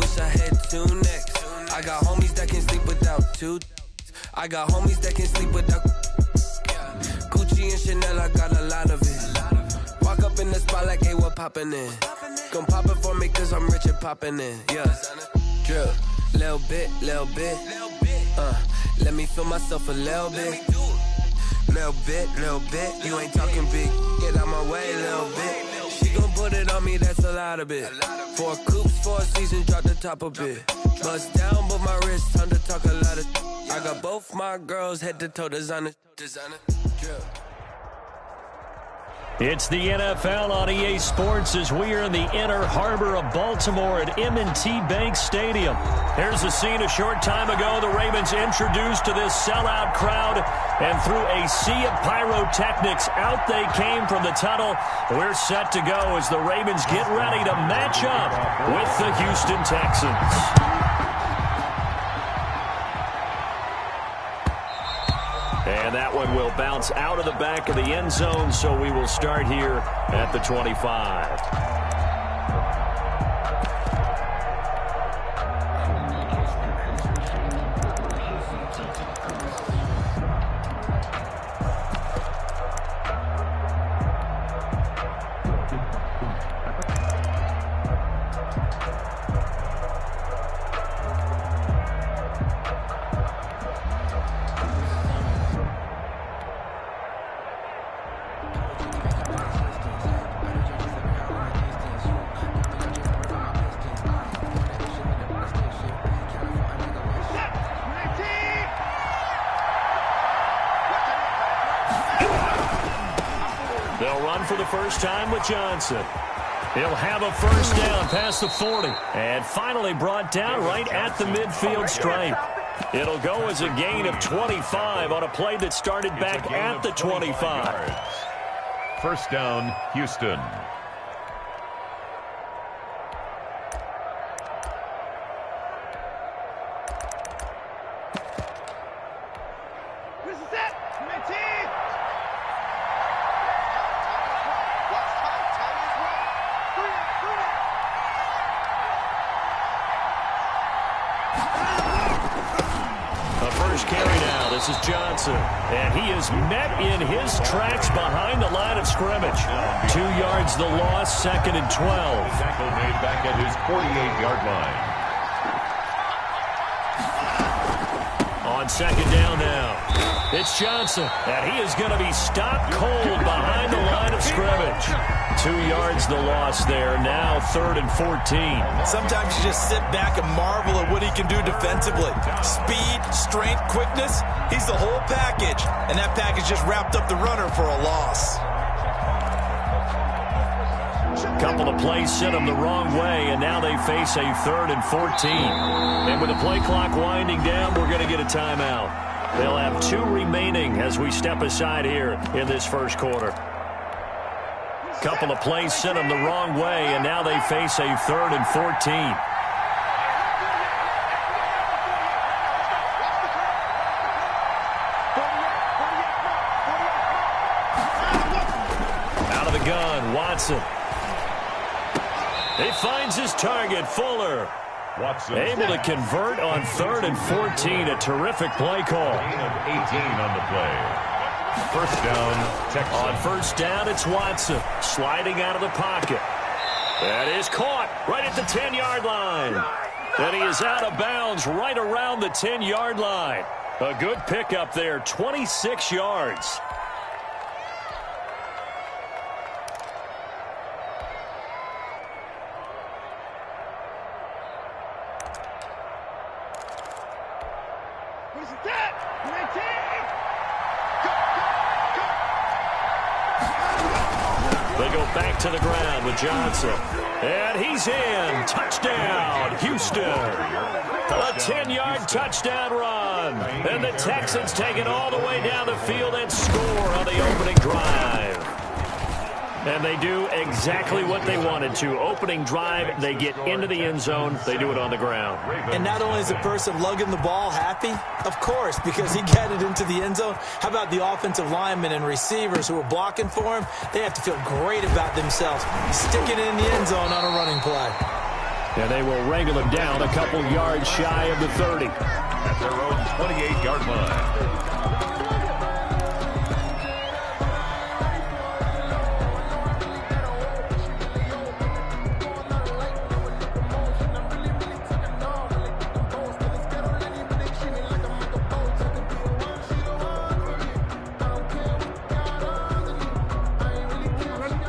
wish I had two necks. I got homies that can sleep without two. I got homies that can sleep without Gucci and Chanel, I got a lot of it. Walk up in the spot like, hey, what poppin' in? Gon' pop it for me cause I'm rich and poppin' in. Yeah, drip, little bit. Let me feel myself a little bit. Little bit. You ain't talking big. Get out my way, little bit. She gon' put it on me, that's a lot of it. 4 coops, 4 seasons, drop the top a bit. Bust down, but my wrist, time to talk a lot of. I got both my girls head to toe designer. Drip. It's the NFL on EA Sports as we are in the inner harbor of Baltimore at M&T Bank Stadium. Here's a scene a short time ago. The Ravens introduced to this sellout crowd, and through a sea of pyrotechnics, out they came from the tunnel. We're set to go as the Ravens get ready to match up with the Houston Texans. And that one will bounce out of the back of the end zone, so we will start here at the 25. They'll run for the first time with Johnson. He'll have a first down past the 40. And finally brought down right at the midfield stripe. It'll go as a gain of 25 on a play that started back at the 25. First down, Houston. Johnson, and he is met in his tracks behind the line of scrimmage. 2 yards the loss, 2nd and 12. Tackle made back at his 48-yard line. On 2nd down now, it's Johnson, and he is going to be stopped cold behind the line of scrimmage. 2 yards the loss there, now 3rd and 14. Sometimes you just sit back and marvel at what he can do defensively. Speed, strength, quickness, he's the whole package. And that package just wrapped up the runner for a loss. Couple of plays sent them the wrong way, and now they face a 3rd and 14. And with the play clock winding down, we're going to get a timeout. They'll have 2 remaining as we step aside here in this first quarter. Couple of plays sent them the wrong way, and now they face a 3rd and 14. Out of the gun, Watson. He finds his target, Fuller. Watson able to convert on 3rd and 14. A terrific play call. Gain of 18 on the play. First down, Texans. On first down, it's Watson sliding out of the pocket. That is caught right at the 10-yard line. And he is out of bounds right around the 10-yard line. A good pickup there, 26 yards. They go back to the ground with Johnson. And he's in. Touchdown, Houston. A 10-yard touchdown run. And the Texans take it all the way down the field and score on the opening drive. And they do exactly what they wanted to. Opening drive, they get into the end zone. They do it on the ground. And not only is the person lugging the ball happy, of course, because he got it into the end zone. How about the offensive linemen and receivers who are blocking for him? They have to feel great about themselves, sticking it in the end zone on a running play. And they will wrangle him down a couple yards shy of the 30. At their own 28-yard line.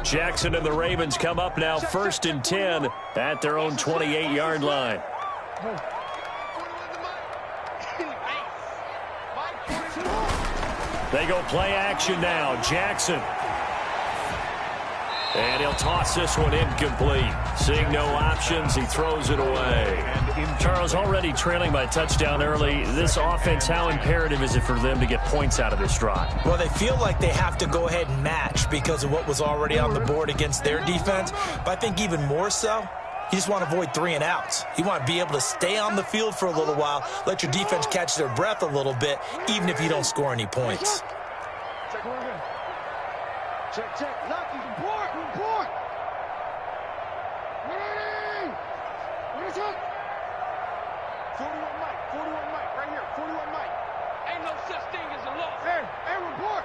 Jackson and the Ravens come up now 1st and 10 at their own 28-yard line. They go play action now. Jackson. And he'll toss this one incomplete. Seeing no options, he throws it away. Charles, already trailing by a touchdown early. This offense, how imperative is it for them to get points out of this drive? Well, they feel like they have to go ahead and match because of what was already on the board against their defense. But I think even more so, you just want to avoid 3 and outs. You want to be able to stay on the field for a little while, let your defense catch their breath a little bit, even if you don't score any points. Check. Lucky, report. Ready? What is it? 41 Mike, right here. 41 Mike. Ain't no such thing as a loss. Hey, report.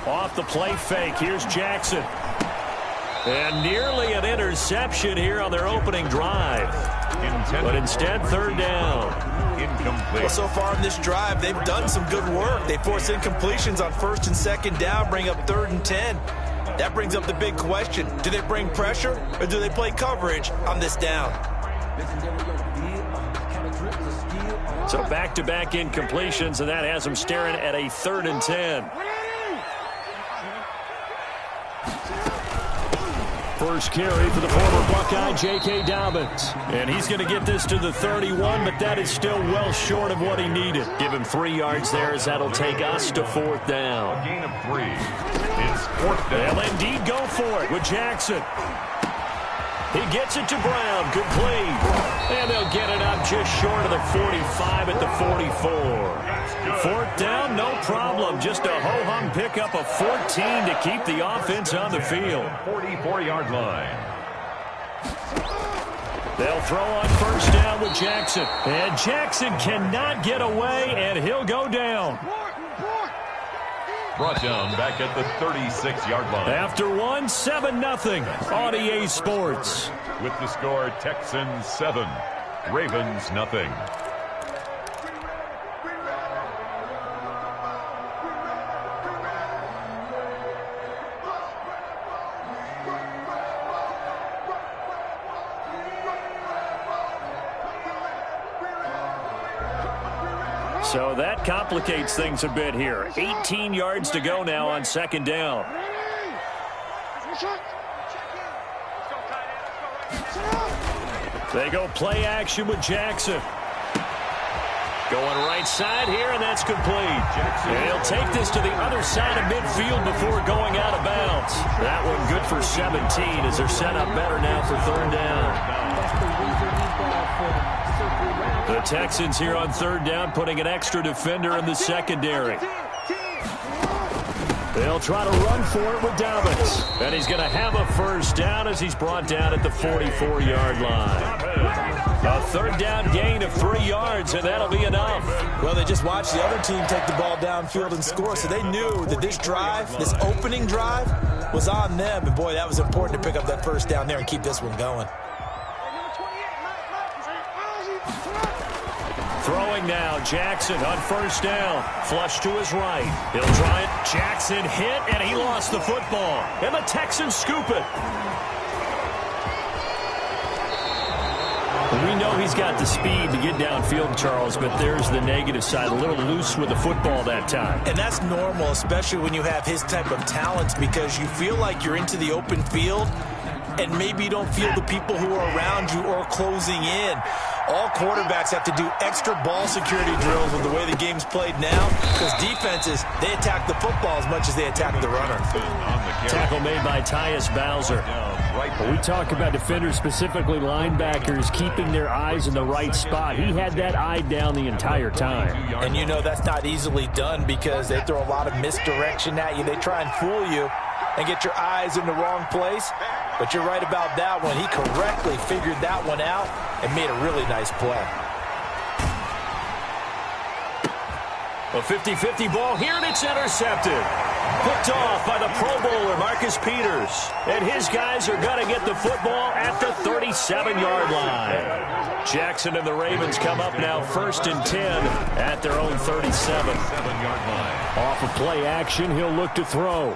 Off the play fake, here's Jackson. And nearly an interception here on their opening drive. But instead, 3rd down. Incomplete. Well, so far in this drive, they've done some good work. They force incompletions on 1st and 2nd down, bring up 3rd and 10. That brings up the big question. Do they bring pressure or do they play coverage on this down? So back-to-back incompletions, and that has them staring at a 3rd and 10. First carry for the former Buckeye, J.K. Dobbins. And he's going to get this to the 31, but that is still well short of what he needed. Give him 3 yards there as that'll take us to 4th down. A gain of 3. It's 4th down. They'll indeed go for it with Jackson. He gets it to Brown, complete. And they'll get it up just short of the 45 at the 44. 4th down, no problem. Just a ho-hum pickup of 14 to keep the offense on the field. 44-yard line. They'll throw on 1st down with Jackson. And Jackson cannot get away, and he'll go down. Brought down back at the 36-yard line. After 7-0 on EA Sports. With the score, Texans 7, Ravens nothing. So that complicates things a bit here. 18 yards to go now on 2nd down. They go play action with Jackson. Going right side here, and that's complete. And he'll take this to the other side of midfield before going out of bounds. That one good for 17 as they're set up better now for 3rd down. The Texans here on 3rd down, putting an extra defender in the secondary. They'll try to run for it with Dobbins. And he's going to have a 1st down as he's brought down at the 44-yard line. A 3rd down gain of 3 yards, and that'll be enough. Well, they just watched the other team take the ball downfield and score, so they knew that this drive, this opening drive, was on them. And, boy, that was important to pick up that 1st down there and keep this one going. Throwing now, Jackson on 1st down. Flush to his right. He'll try it. Jackson hit, and he lost the football. And the Texans scoop it. We know he's got the speed to get downfield, Charles, but there's the negative side. A little loose with the football that time. And that's normal, especially when you have his type of talents, because you feel like you're into the open field, and maybe you don't feel the people who are around you or closing in. All quarterbacks have to do extra ball security drills with the way the game's played now, because defenses, they attack the football as much as they attack the runner. Tackle made by Tyus Bowser. We talk about defenders, specifically linebackers, keeping their eyes in the right spot. He had that eye down the entire time. And you know that's not easily done because they throw a lot of misdirection at you. They try and fool you and get your eyes in the wrong place. But you're right about that one. He correctly figured that one out and made a really nice play. A 50-50 ball here, and it's intercepted. Picked off by the Pro Bowler, Marcus Peters. And his guys are going to get the football at the 37-yard line. Jackson and the Ravens come up now 1st and 10 at their own 37. Off of play action, he'll look to throw.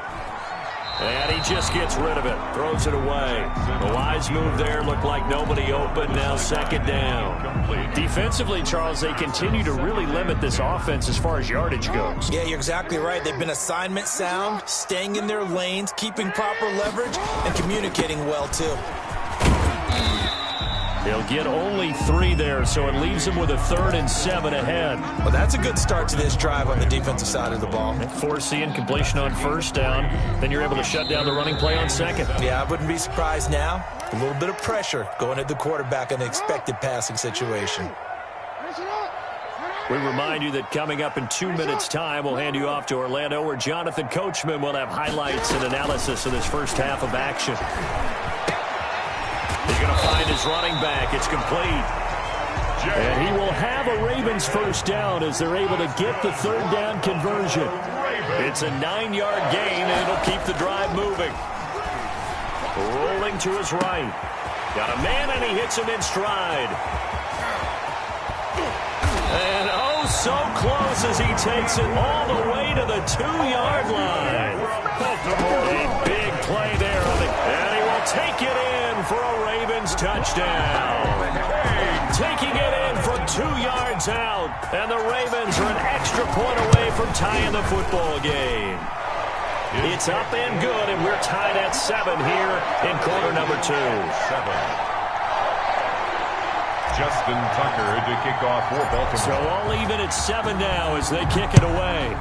And he just gets rid of it. Throws it away. The wise move there. Looked like nobody open. Now 2nd down. Defensively, Charles, they continue to really limit this offense as far as yardage goes. Yeah, you're exactly right. They've been assignment sound, staying in their lanes, keeping proper leverage, and communicating well, too. They'll get only 3 there, so it leaves them with a 3rd and 7 ahead. Well, that's a good start to this drive on the defensive side of the ball. Forcing completion on 1st down, then you're able to shut down the running play on 2nd. Yeah, I wouldn't be surprised now. A little bit of pressure going at the quarterback in an expected passing situation. We remind you that coming up in 2 minutes' time, we'll hand you off to Orlando, where Jonathan Coachman will have highlights and analysis of this first half of action. He's going to find his running back. It's complete. And he will have a Ravens 1st down as they're able to get the 3rd down conversion. It's a 9-yard gain, and it'll keep the drive moving. Rolling to his right. Got a man, and he hits him in stride. And oh, so close as he takes it all the way to the 2-yard line. A big play there. And he will take it in for a Ravens touchdown. Taking it in from 2 yards out. And the Ravens are an extra point away from tying the football game. It's up and good, and we're tied at 7 here in quarter number 2. Justin Tucker to kick off for Baltimore. So all even at 7 now as they kick it away.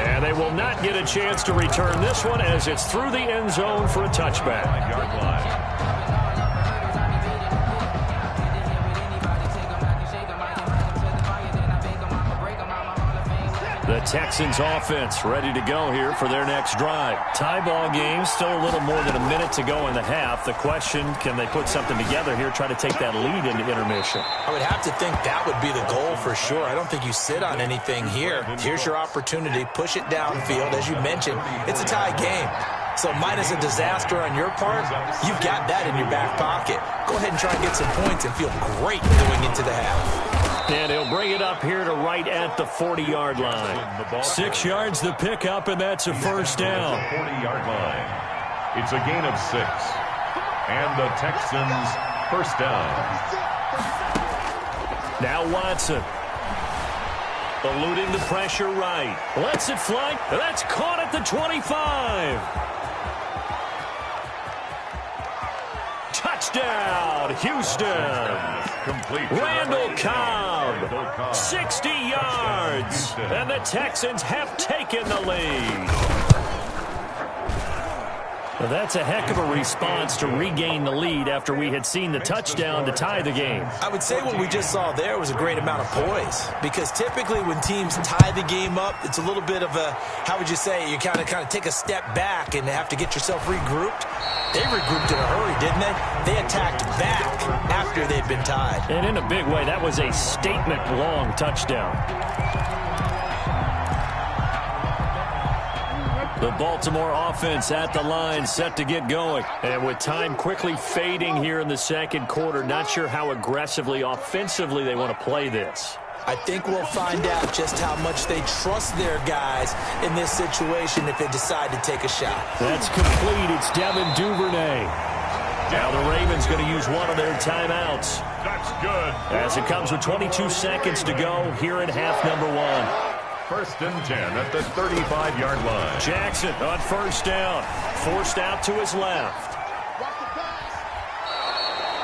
And they will not get a chance to return this one as it's through the end zone for a touchback. 9-yard line. The Texans offense ready to go here for their next drive. Tie ball game, still a little more than a minute to go in the half. The question, can they put something together here, try to take that lead into intermission? I would have to think that would be the goal for sure. I don't think you sit on anything here. Here's your opportunity. Push it downfield. As you mentioned, it's a tie game. So minus a disaster on your part, you've got that in your back pocket. Go ahead and try and get some points and feel great going into the half. And he'll bring it up here to right at the 40-yard line. 6 yards the pickup, and that's a 1st down. 40-yard line. It's a gain of 6. And the Texans 1st down. Now Watson. Eluding the pressure right. Lets it fly. That's caught at the 25. Touchdown, Houston. Complete. Randall Cobb, 60 yards, and the Texans have taken the lead. Well, that's a heck of a response to regain the lead after we had seen the touchdown to tie the game. I would say what we just saw there was a great amount of poise, because typically when teams tie the game up, it's a little bit of a, how would you say, you kind of take a step back and have to get yourself regrouped. They regrouped in a hurry, didn't they? They attacked back after they'd been tied. And in a big way, that was a statement-long touchdown. The Baltimore offense at the line, set to get going. And with time quickly fading here in the 2nd quarter, not sure how aggressively, offensively they want to play this. I think we'll find out just how much they trust their guys in this situation if they decide to take a shot. That's complete. It's Devin Duvernay. Now the Ravens going to use one of their timeouts. That's good. As it comes with 22 seconds to go here in half number 1. 1st and 10 at the 35-yard line. Jackson on 1st down. Forced out to his left.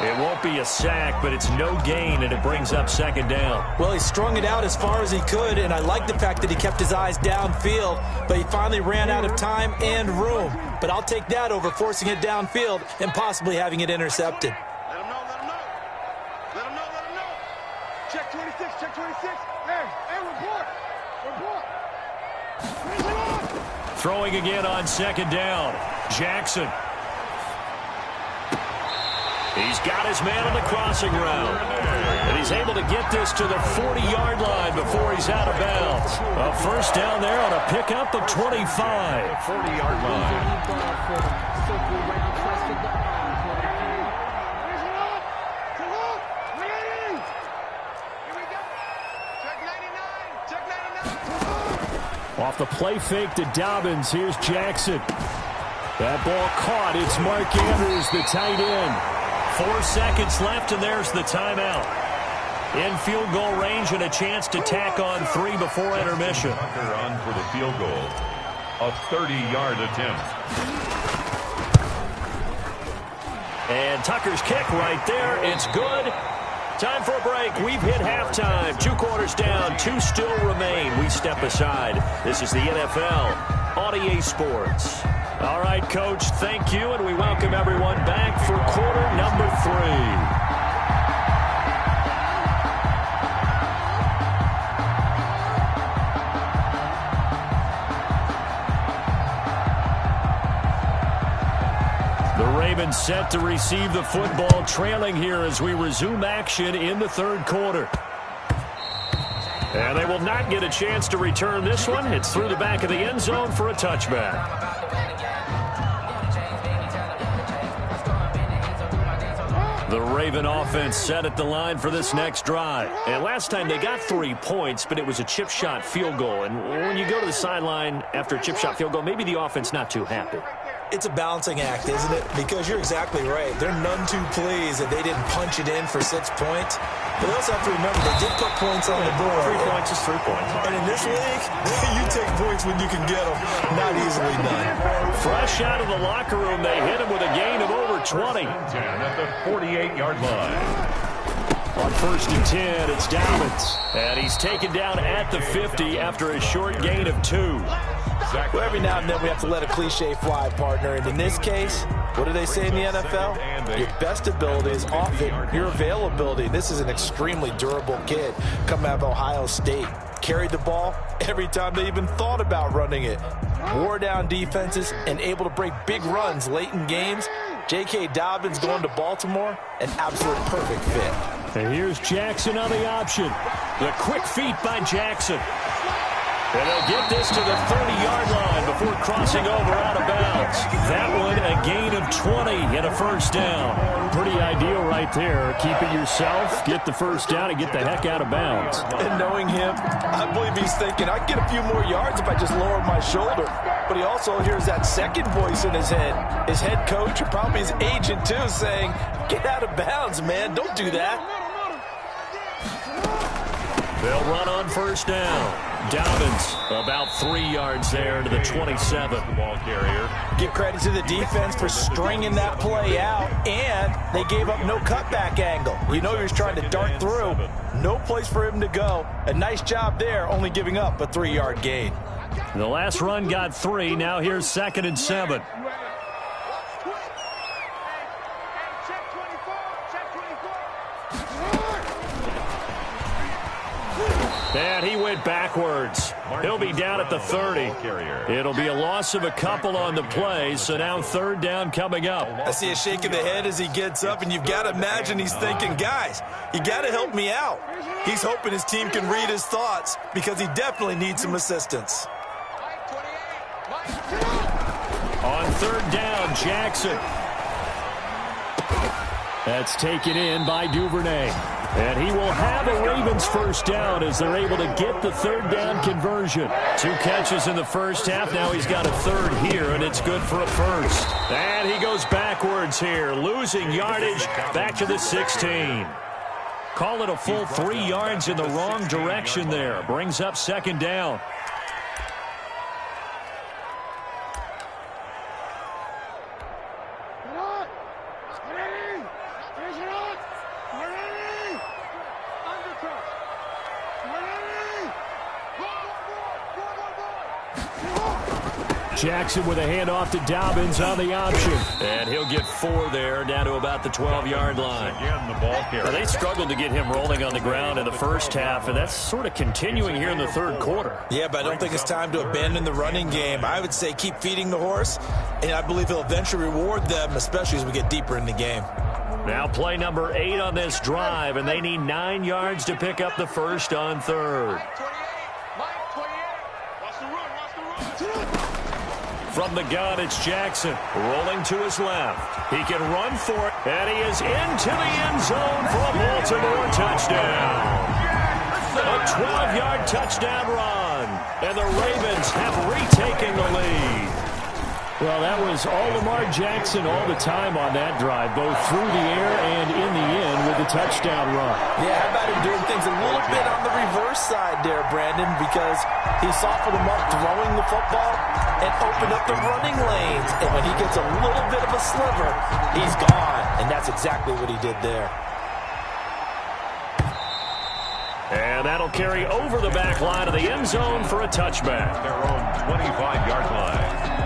It won't be a sack, but it's no gain, and it brings up 2nd down. Well, he strung it out as far as he could, and I like the fact that he kept his eyes downfield, but he finally ran out of time and room. But I'll take that over forcing it downfield and possibly having it intercepted. Let him know, let him know. Let him know, let him know. Check 26, check 26. Hey, report. Report. Throwing again on second down. Jackson. He's got his man on the crossing route. And he's able to get this to the 40-yard line before he's out of bounds. A first down there on a pickup of 25. 40-yard line. Off the play fake to Dobbins. Here's Jackson. That ball caught. It's Mark Andrews, the tight end. 4 seconds left, and there's the timeout. In field goal range and a chance to tack on 3 before intermission. Tucker on for the field goal. A 30-yard attempt. And Tucker's kick right there. It's good. Time for a break. We've hit halftime. 2 quarters down. 2 still remain. We step aside. This is the NFL on EA Sports. All right, Coach, thank you, and we welcome everyone back for quarter number 3. Ravens set to receive the football, trailing here as we resume action in the third quarter. And they will not get a chance to return this one. It's through the back of the end zone for a touchback. The Raven offense set at the line for this next drive. And last time they got 3 points, but it was a chip shot field goal. And when you go to the sideline after a chip shot field goal, maybe the offense not too happy. It's a balancing act, isn't it? Because you're exactly right. They're none too pleased that they didn't punch it in for 6 points. But they also have to remember they did put points on the board. 3 points is 3 points. And in this league, you take points when you can get them. Not easily done. Fresh out of the locker room, they hit him with a gain of over 20. 10 at the 48-yard line. On 1st and 10, it's Dobbins. And he's taken down at the 50 after a short gain of 2. Well, every now and then we have to let a cliche fly, partner. And in this case, what do they say in the NFL? Your best ability is often your availability. This is an extremely durable kid coming out of Ohio State. Carried the ball every time they even thought about running it. Wore down defenses and able to break big runs late in games. J.K. Dobbins going to Baltimore, an absolute perfect fit. And here's Jackson on the option. The quick feet by Jackson. And they'll get this to the 30-yard line before crossing over out of bounds. That one a gain of 20 and a first down. Pretty ideal right there. Keep it yourself, get the first down, and get the heck out of bounds. And knowing him, I believe he's thinking, I can get a few more yards if I just lower my shoulder. But he also hears that second voice in his head. His head coach, or probably his agent too, saying, get out of bounds, man. Don't do that. They'll run on first down. Dobbins about 3 yards there to the 27. Ball carrier. Give credit to the defense for stringing that play out, and they gave up no cutback angle. You know he was trying to dart through. No place for him to go. A nice job there, only giving up a 3-yard gain. The last run got 3. Now here's 2nd and 7. And he went backwards. He'll be down at the 30. It'll be a loss of a couple on the play, so now 3rd down coming up. I see a shake of the head as he gets up, and you've got to imagine he's thinking, guys, you got to help me out. He's hoping his team can read his thoughts because he definitely needs some assistance. On 3rd down, Jackson. That's taken in by Duvernay. And he will have a Ravens first down as they're able to get the 3rd down conversion. 2 catches in the first half. Now he's got a 3rd here, and it's good for a first. And he goes backwards here, losing yardage back to the 16. Call it a full 3 yards in the wrong direction there. Brings up 2nd down. Jackson with a handoff to Dobbins on the option. And he'll get 4 there, down to about the 12-yard line. Again, the ball carrier. Well, they struggled to get him rolling on the ground in the first half, and that's sort of continuing here in the third quarter. Yeah, but I don't think it's time to abandon the running game. I would say keep feeding the horse, and I believe he'll eventually reward them, especially as we get deeper in the game. Now play number 8 on this drive, and they need 9 yards to pick up the first on third. From the gun, it's Jackson, rolling to his left. He can run for it, and he is into the end zone for a Baltimore touchdown. A 12-yard touchdown run, and the Ravens have retaken the lead. Well, that was all Lamar Jackson all the time on that drive, both through the air and in the end with the touchdown run. Yeah, how about him doing things a little bit on the reverse side there, Brandon, because he softened him up throwing the football and opened up the running lanes. And when he gets a little bit of a sliver, he's gone. And that's exactly what he did there. And that'll carry over the back line of the end zone for a touchback. Their own 25-yard line.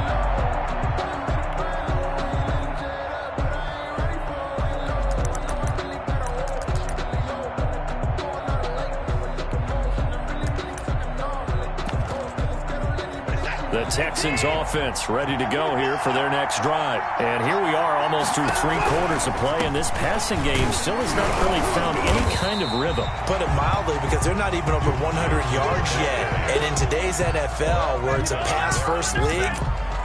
The Texans offense ready to go here for their next drive. And here we are almost through 3 quarters of play, and this passing game still has not really found any kind of rhythm. Put it mildly, because they're not even over 100 yards yet. And in today's NFL, where it's a pass-first league,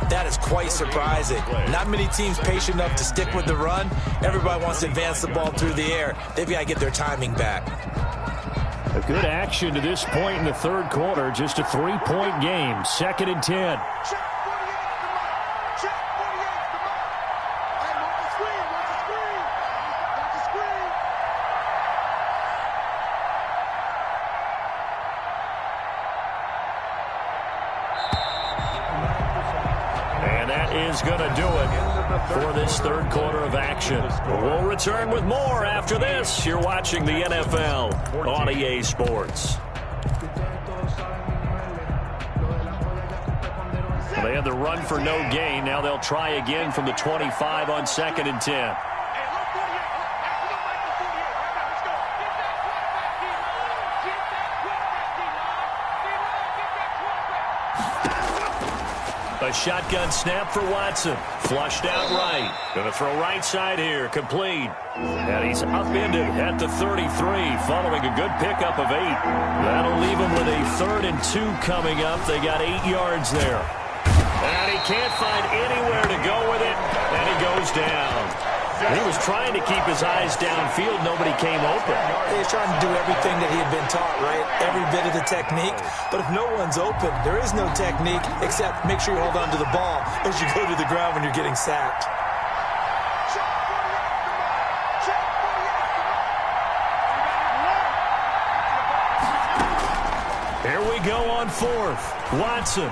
that is quite surprising. Not many teams patient enough to stick with the run. Everybody wants to advance the ball through the air. They've got to get their timing back. A good action to this point in the third quarter. Just a 3-point game. 2nd and 10. And that is going to do it for this third quarter of action. We'll return with more after this. You're watching the NFL on EA Sports. They had the run for no gain. Now they'll try again from the 25 on 2nd and 10. A shotgun snap for Watson. Flushed out right. Going to throw right side here. Complete. And he's upended at the 33 following a good pickup of 8. That'll leave him with a 3rd and 2 coming up. They got 8 yards there. And he can't find anywhere to go with it. And he goes down. He was trying to keep his eyes downfield. Nobody came open. He was trying to do everything that he had been taught, right? Every bit of the technique. But if no one's open, there is no technique except make sure you hold on to the ball as you go to the ground when you're getting sacked. Here we go on 4th. Watson.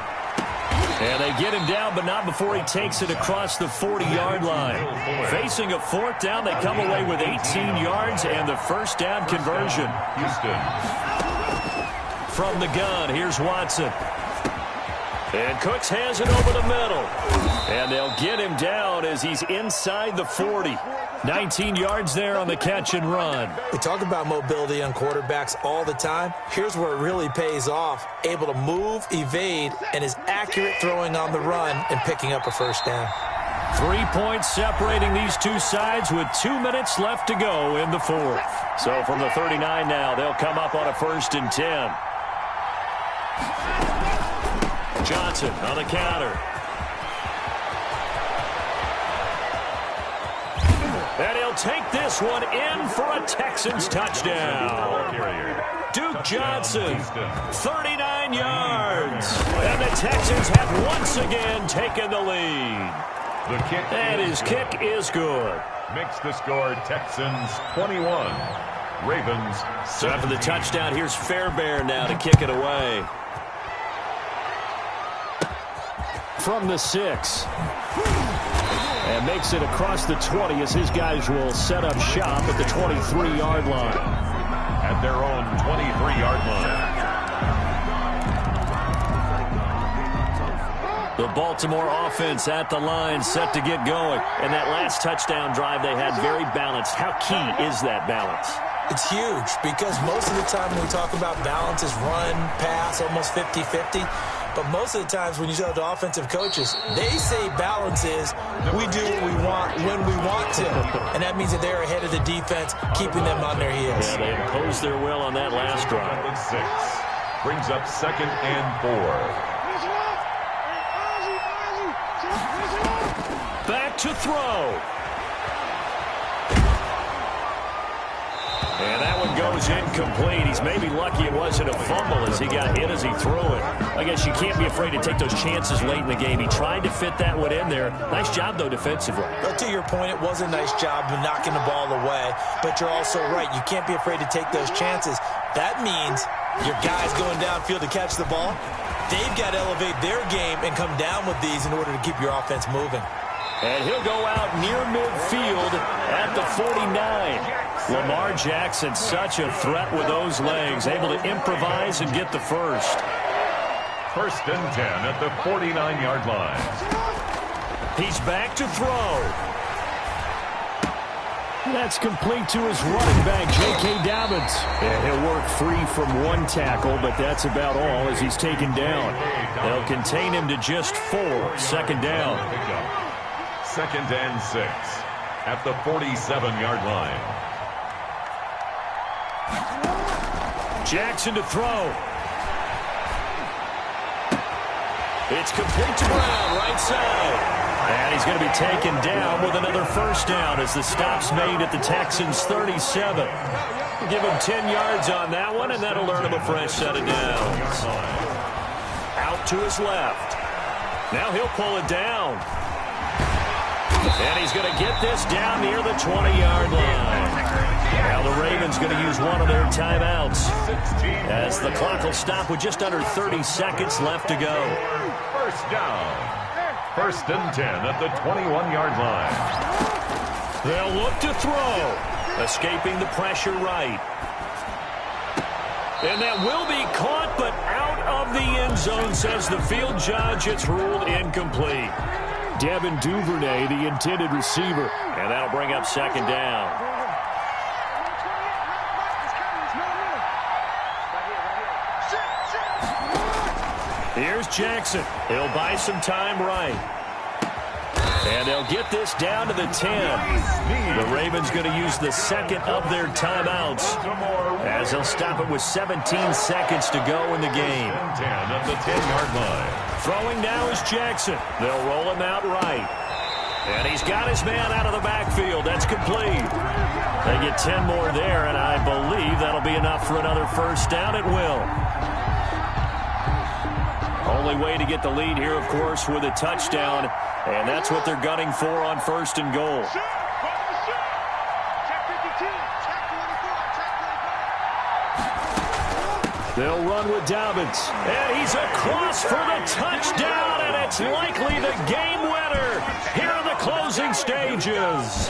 And they get him down, but not before he takes it across the 40-yard line. Facing a 4th down, they come away with 18 yards and the first down conversion. Houston. From the gun, here's Watson. And Cooks has it over the middle. And they'll get him down as he's inside the 40. 19 yards there on the catch and run. We talk about mobility on quarterbacks all the time. Here's where it really pays off. Able to move, evade, and is accurate throwing on the run and picking up a first down. 3 points separating these two sides with 2 minutes left to go in the 4th. So from the 39 now, they'll come up on a 1st and 10. Johnson on the counter. And he'll take this one in for a Texans touchdown. Duke Johnson, 39 yards. And the Texans have once again taken the lead. The kick. And his kick is good. Makes the score Texans 21. Ravens 17. So after the touchdown, here's Fairbairn now to kick it away. From the 6. And makes it across the 20 as his guys will set up shop at the 23-yard line. At their own 23-yard line. The Baltimore offense at the line, set to get going. And that last touchdown drive they had very balanced. How key is that balance? It's huge because most of the time when we talk about balance is run, pass, almost 50-50. But most of the times when you talk to offensive coaches, they say balance is we do what we want when we want to. And that means that they're ahead of the defense, keeping them on their heels. Yeah, they imposed their will on that last drive. 6 brings up 2nd and 4. Back to throw. And that one goes incomplete. He's maybe lucky it wasn't a fumble as he got hit as he threw it. I guess you can't be afraid to take those chances late in the game. He tried to fit that one in there. Nice job, though, defensively. But to your point, it was a nice job of knocking the ball away. But you're also right. You can't be afraid to take those chances. That means your guys going downfield to catch the ball, they've got to elevate their game and come down with these in order to keep your offense moving. And he'll go out near midfield at the 49. Lamar Jackson, such a threat with those legs, able to improvise and get the first. 1st and 10 at the 49-yard line. He's back to throw. That's complete to his running back, J.K. Dobbins. And he'll work free from one tackle, but that's about all as he's taken down. They'll contain him to just 4. 2nd down. 2nd and 6 at the 47-yard line. Jackson to throw. It's complete to Brown, right side. And he's going to be taken down with another first down as the stop's made at the Texans' 37. Give him 10 yards on that one, and that'll earn him a fresh set of downs. Out to his left. Now he'll pull it down. And he's going to get this down near the 20-yard line. Now the Ravens going to use one of their timeouts as the clock will stop with just under 30 seconds left to go. First down. 1st and 10 at the 21-yard line. They'll look to throw. Escaping the pressure right. And that will be caught, but out of the end zone, says the field judge. It's ruled incomplete. Devin Duvernay, the intended receiver. And that'll bring up 2nd down. Here's Jackson. He'll buy some time right. And they'll get this down to the 10. The Ravens going to use the 2nd of their timeouts as they'll stop it with 17 seconds to go in the game. 10 at the 10-yard line. Throwing now is Jackson. They'll roll him out right. And he's got his man out of the backfield. That's complete. They get 10 more there, and I believe that'll be enough for another first down. It will. Only way to get the lead here, of course, with a touchdown, and that's what they're gunning for on 1st and goal. They'll run with Dobbins, and he's across for the touchdown, and it's likely the game winner here in the closing stages.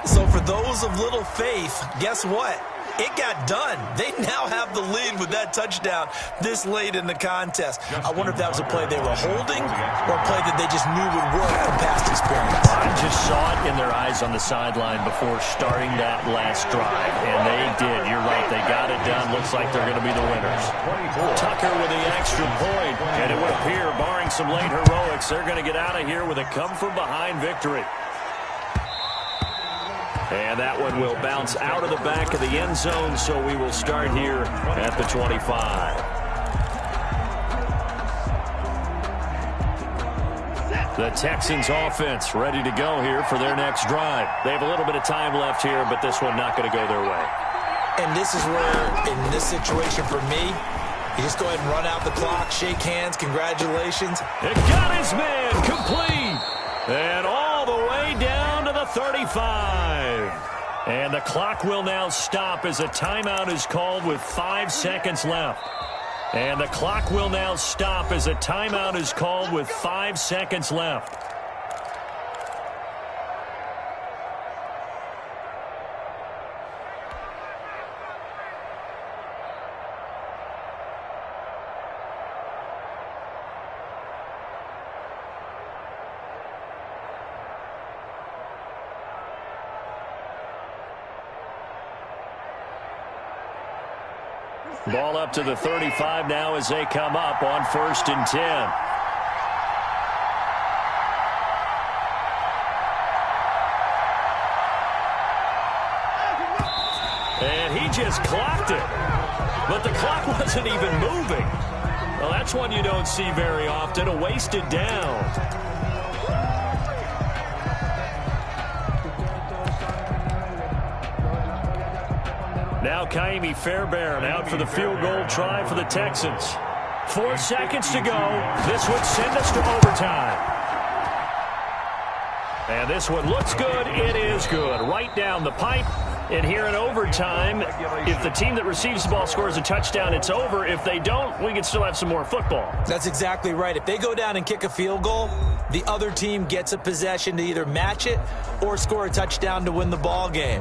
So for those of little faith, guess what? It got done. They now have the lead with that touchdown this late in the contest. I wonder if that was a play they were holding or a play that they just knew would work from past experience. I just saw it in their eyes on the sideline before starting that last drive, and they did. You're right. They got it done. Looks like they're going to be the winners. Tucker with the extra point, and it would appear, barring some late heroics, they're going to get out of here with a come-from-behind victory. And that one will bounce out of the back of the end zone, so we will start here at the 25. The Texans offense ready to go here for their next drive. They have a little bit of time left here, but this one not going to go their way. And this is where, in this situation for me, you just go ahead and run out the clock, shake hands, congratulations. It got his man complete. And all the way down to the 35. And the clock will now stop as a timeout is called with 5 seconds left. And the clock will now stop as a timeout is called with 5 seconds left. Ball up to the 35 now as they come up on 1st and 10. And he just clocked it. But the clock wasn't even moving. Well, that's one you don't see very often, a wasted down. Now Ka'imi Fairbairn out for the field goal try for the Texans. 4 seconds to go. This would send us to overtime. And this one looks good. It is good. Right down the pipe. And here in overtime, if the team that receives the ball scores a touchdown, it's over. If they don't, we can still have some more football. That's exactly right. If they go down and kick a field goal, the other team gets a possession to either match it or score a touchdown to win the ball game.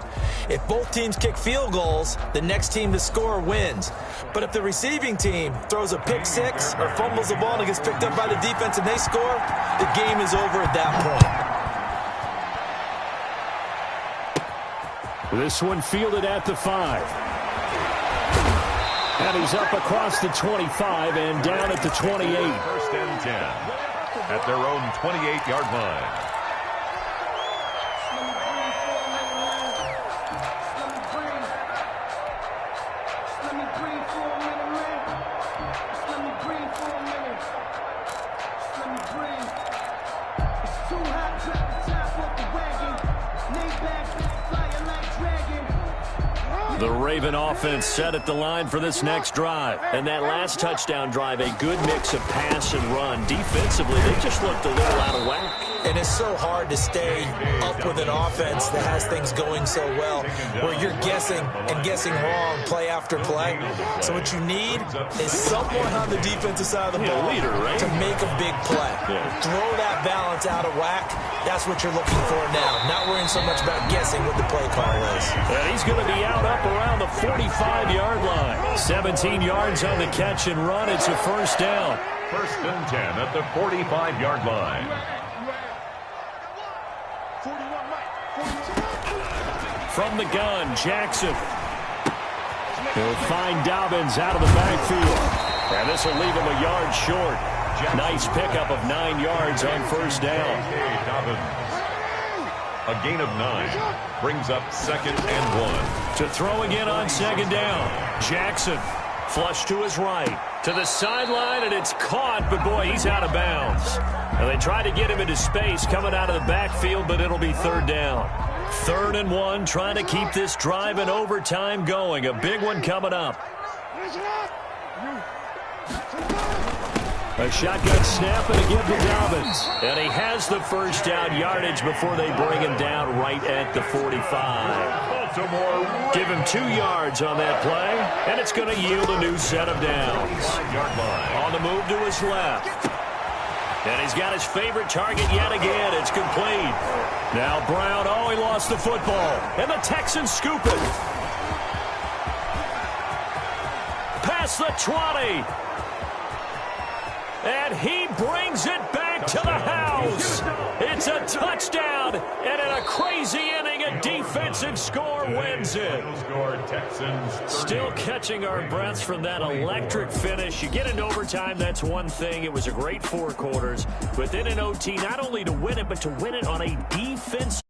If both teams kick field goals, the next team to score wins. But if the receiving team throws a pick six or fumbles the ball and it gets picked up by the defense and they score, the game is over at that point. This one fielded at the 5. And he's up across the 25 and down at the 28. 1st and 10 at their own 28-yard line. The Raven offense set at the line for this next drive. And that last touchdown drive, a good mix of pass and run. Defensively, they just looked a little out of whack. And it's so hard to stay up with an offense that has things going so well, where you're guessing and guessing wrong play after play. So what you need is someone on the defensive side of the ball leader, right? to make a big play. Throw that balance out of whack. That's what you're looking for now. Not worrying so much about guessing what the play call is. And he's going to be out up around the 45-yard line. 17 yards on the catch and run. It's a 1st down. 1st and 10 at the 45-yard line. From the gun, Jackson. He'll find Dobbins out of the backfield. And this will leave him a yard short. Nice pickup of 9 yards on 1st down. Dobbins. A gain of 9 brings up 2nd and 1. To throw again on 2nd down. Jackson flush to his right. To the sideline, and it's caught, but boy, he's out of bounds. And they try to get him into space coming out of the backfield, but it'll be 3rd down. 3rd and 1, trying to keep this drive in overtime going. A big one coming up. A shotgun snap and a give to Dobbins. And he has the 1st down yardage before they bring him down right at the 45. Baltimore. Give him 2 yards on that play, and it's going to yield a new set of downs. 5-yard line. On the move to his left. And he's got his favorite target yet again. It's complete. Now Brown, he lost the football. And the Texans scoop it. Past the 20. And he brings it back to the house. It's a touchdown. And in a crazy inning, a defensive score wins it. Still catching our breaths from that electric finish. You get into overtime, that's one thing. It was a great 4 quarters. But then in OT, not only to win it, but to win it on a defense.